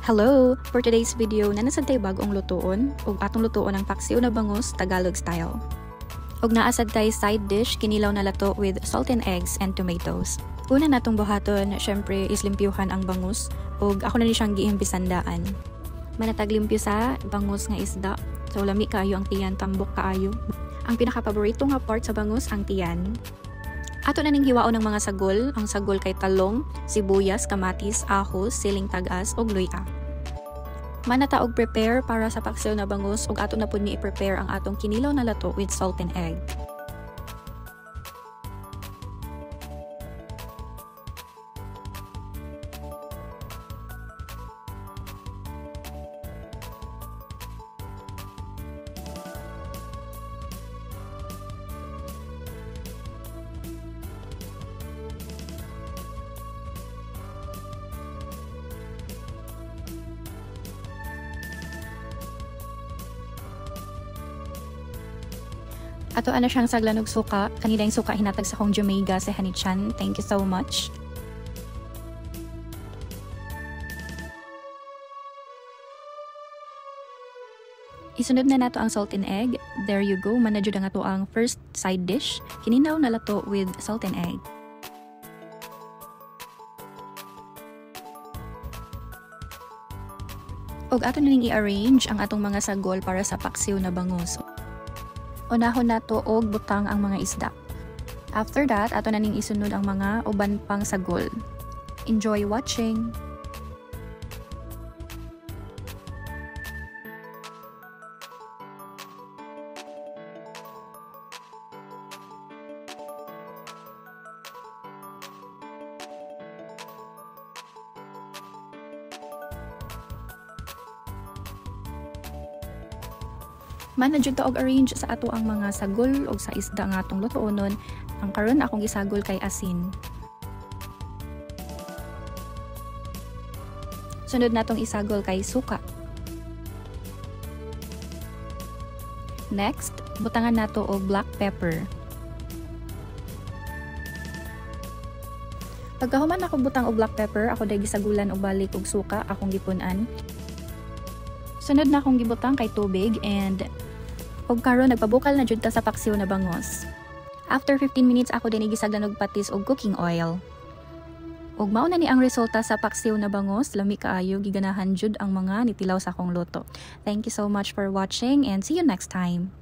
Hello! For today's video, nanasad tayo bagong lutoon ug atong lutoon ang paksiw na bangus Tagalog style. Ug naasad tayo side dish kinilaw na lato with salt and eggs and tomatoes. Una natong buhaton, syempre is limpyuhan ang bangus ug ako na ni siyang giimbisandaan. Manatag limpyo sa bangus nga isda. So lami kaayo ang tiyan, tambok kaayo. Ang pinaka-paborito nga part sa bangus ang tiyan. Ato na ning hiwaon ng mga sagol. Ang sagol kay talong, sibuyas, kamatis, ahos, siling tagas ug luya. Manata og prepare para sa paksiw na bangus ug ato na pud ni i-prepare ang atong kinilaw na lato with salt and egg. Ato ana siyang saglan og suka. Kanila yung suka hinatag sa kong Jamaica sa Hanichan. Thank you so much. Isunod na nato ang salt and egg. There you go. Manadjud ang ato ang first side dish. Kininaw na lato with salt and egg. Og ato na ning i-arrange ang atong mga sagol para sa paksiw na bangus. Unahon nato og butang ang mga isda. After that, ato na ning isunod ang mga uban pang sagol. Enjoy watching! Manadjud ta og arrange sa ato ang mga sagol og sa isda nga atong lutoonon. Ang karon akong gisagol kay asin. Sunod natong isagol kay suka. Next, butangan nato og black pepper. Pagkahuman ako butang og black pepper, ako day gisagulan og balik og suka akong gipunan. Sunod na akong gibutang kay tubig and og karon nagpabukal na jud ta sa paksiw na bangus. After 15 minutes ako din igisagdan og patis og cooking oil. Og mao na ni ang resulta sa paksiw na bangus. Lami kaayo, giganahan jud ang mga nitilaw sa akong luto. Thank you so much for watching and see you next time.